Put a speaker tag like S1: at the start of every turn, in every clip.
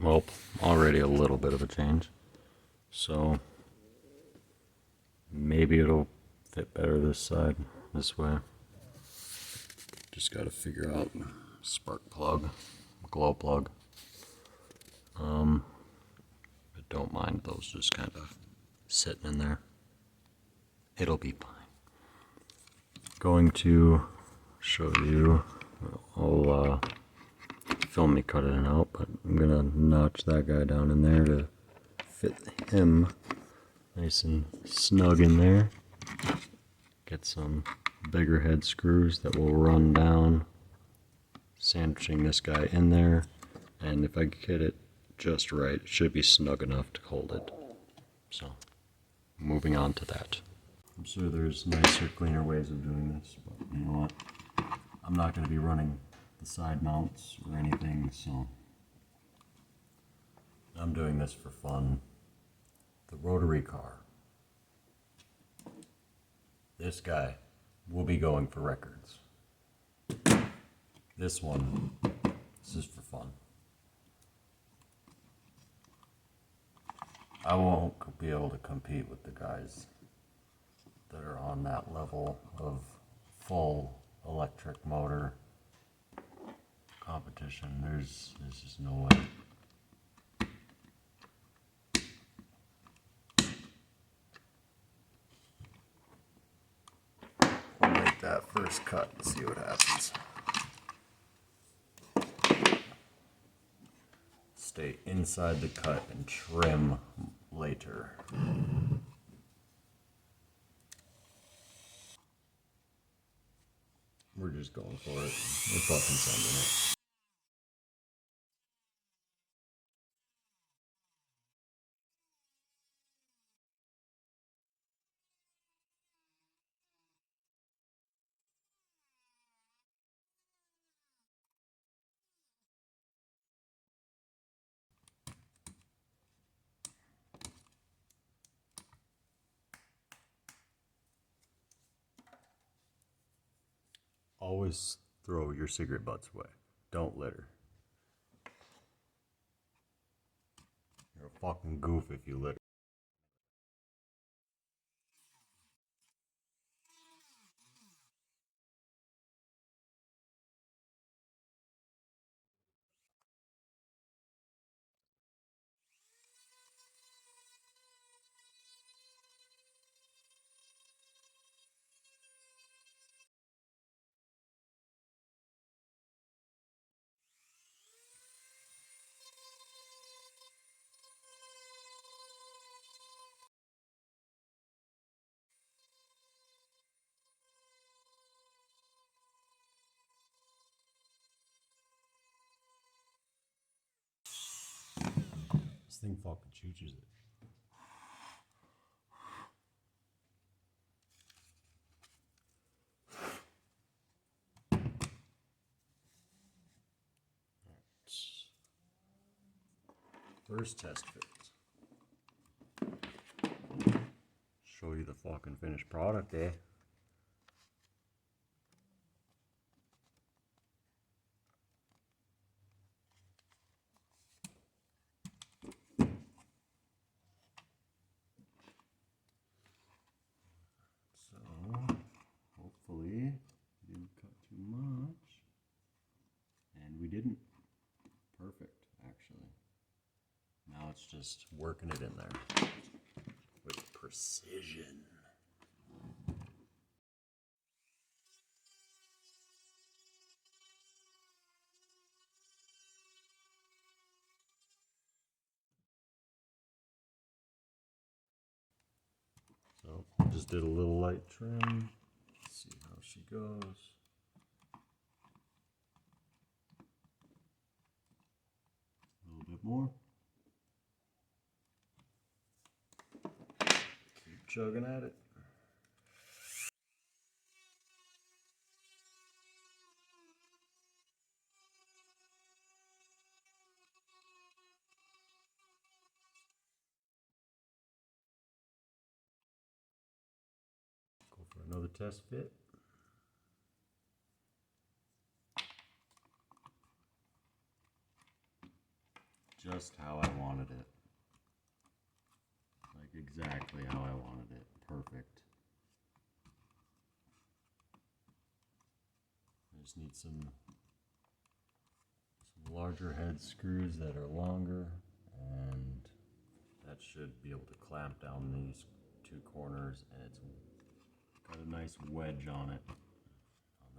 S1: Well, already a little bit of a change. So maybe it'll fit better this side, this way. Just got to figure out spark plug, glow plug. But don't mind those just kind of sitting in there. It'll be fine. Going to show you, I'll film me cutting it out, but I'm gonna notch that guy down in there to fit him nice and snug in there. Get some bigger head screws that will run down, sandwiching this guy in there, and if I get it just right, it should be snug enough to hold it. So, moving on to that. I'm sure there's nicer, cleaner ways of doing this, but you know what? I'm not going to be running the side mounts or anything, so I'm doing this for fun. The rotary car. This guy will be going for records. This one, this is for fun. I won't be able to compete with the guys that are on that level of full electric motor competition. There's just no way. I'll make that first cut and see what happens. Stay inside the cut and trim later. We're just going for it. We're fucking sending it. Always throw your cigarette butts away. Don't litter. You're a fucking goof if you litter. This thing fucking chooches it. First test fit. Show you the fucking finished product, eh? So, hopefully, didn't cut too much. And we didn't. Perfect, actually. Now it's just working it in there with precision. So, just did a little light trim. Let's see how she goes. A little bit more. Keep chugging at it. Go for another test fit. just how I wanted it. Like exactly how I wanted it. Perfect. I just need some larger head screws that are longer, and that should be able to clamp down these two corners, and it's got a nice wedge on it on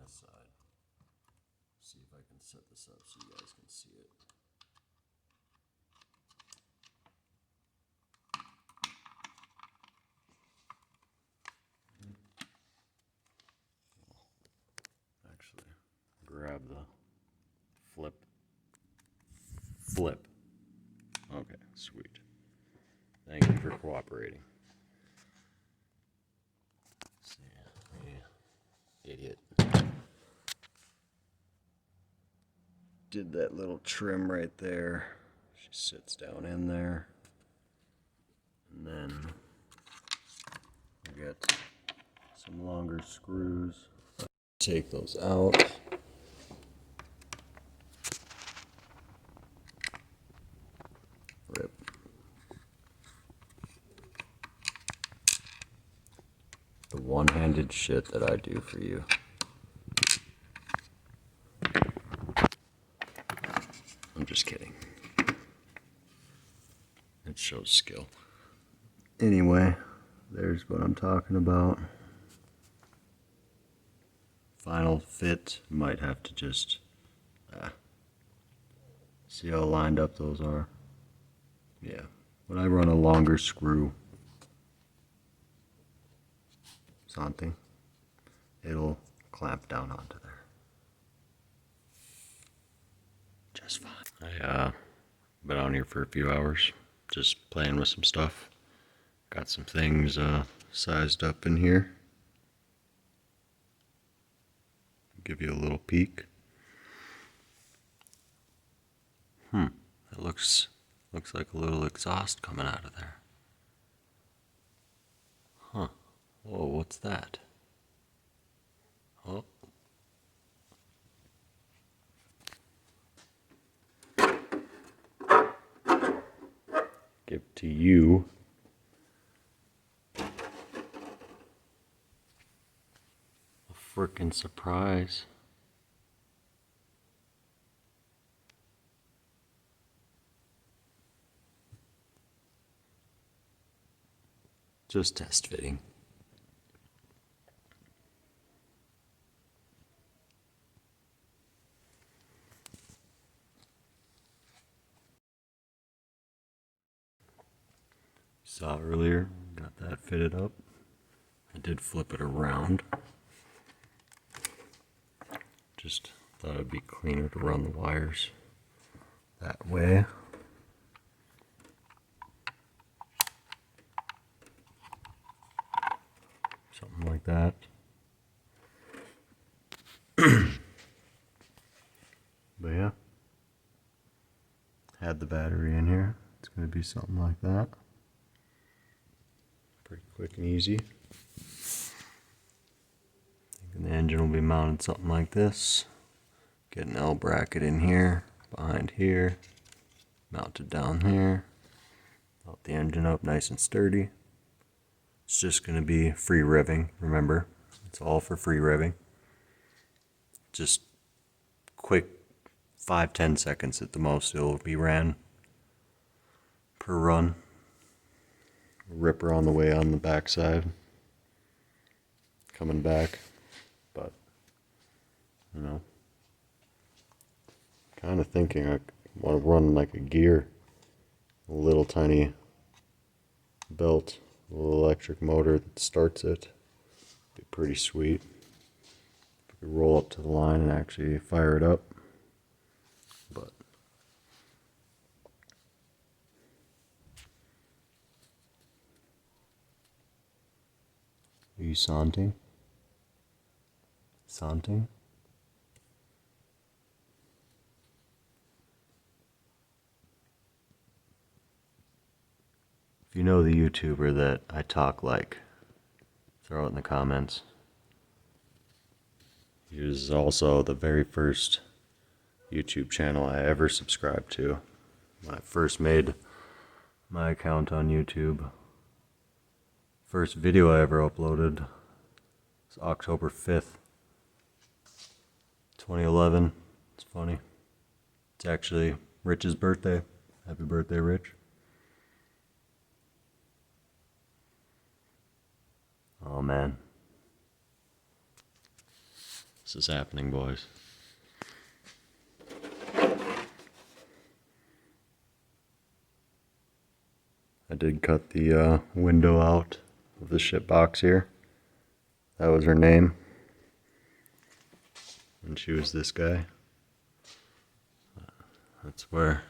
S1: this side. See if I can set this up so you guys can see it. Actually, grab the flip. Okay, sweet. Thank you for cooperating. See, idiot. Did that little trim right there. She sits down in there. And then we get some longer screws. Take those out. Rip. The one-handed shit that I do for you. I'm just kidding. It shows skill. Anyway, there's what I'm talking about. Final fit, might have to just see how lined up those are. Yeah, when I run a longer screw, something, it'll clamp down onto there. Just fine. I been on here for a few hours, just playing with some stuff. Got some things sized up in here. Give you a little peek. It looks like a little exhaust coming out of there. Huh. Whoa, what's that? Oh. Give to you. A frickin' surprise. Just test fitting. Saw earlier, got that fitted up. I did flip it around. Just thought it'd be cleaner to run the wires that way. Something like that. But yeah, had the battery in here. It's going to be something like that. Pretty quick and easy. And the engine will be mounted something like this. Get an L bracket in here, behind here, mounted down here. Mount the engine up nice and sturdy. It's just going to be free revving, remember. It's all for free revving. Just quick 5-10 seconds at the most it'll be ran per run. Ripper on the way on the backside. Coming back. But, you know, kind of thinking I want to run like a gear. A little tiny belt, a little electric motor that starts it. Be pretty sweet. If we could roll up to the line and actually fire it up. But are you santing? Santing? If you know the YouTuber that I talk like, throw it in the comments. He was also the very first YouTube channel I ever subscribed to. when I first made my account on YouTube. First video I ever uploaded was October 5th, 2011. It's funny. It's actually Rich's birthday. Happy birthday, Rich. Oh man. This is happening, boys. I did cut the window out of the ship box here. That was her name. And she was this guy. That's where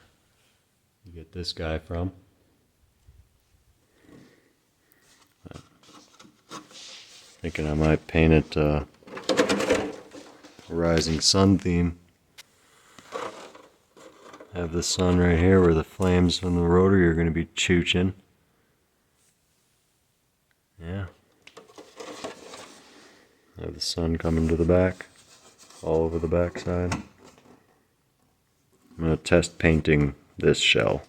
S1: you get this guy from. Thinking I might paint it a rising sun theme. Have the sun right here where the flames from the rotary are going to be choochin. Yeah. Have the sun coming to the back, all over the backside. I'm going to test painting this shell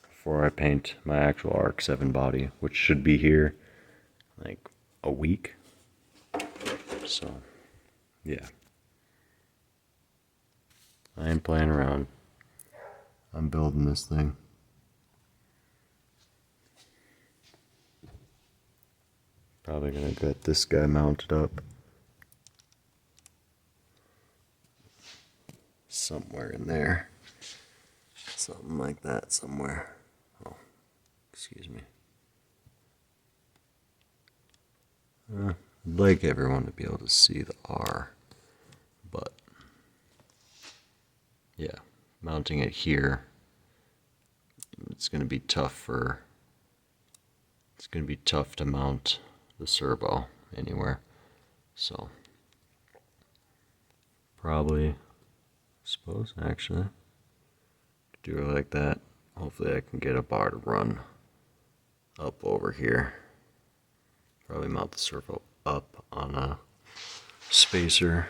S1: before I paint my actual Arc 7 body, which should be here like a week. So, yeah. I ain't playing around. I'm building this thing. Probably gonna get this guy mounted up somewhere in there. Something like that somewhere. Oh, excuse me. I'd like everyone to be able to see the R, but yeah, mounting it here, it's going to be tough to mount the servo anywhere. So probably, I suppose actually, do it like that. Hopefully I can get a bar to run up over here. Probably mount the servo up on a spacer.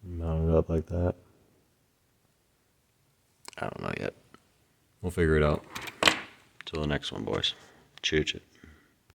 S1: Mount it up like that. I don't know yet. We'll figure it out. Till the next one, boys. Choo-choo.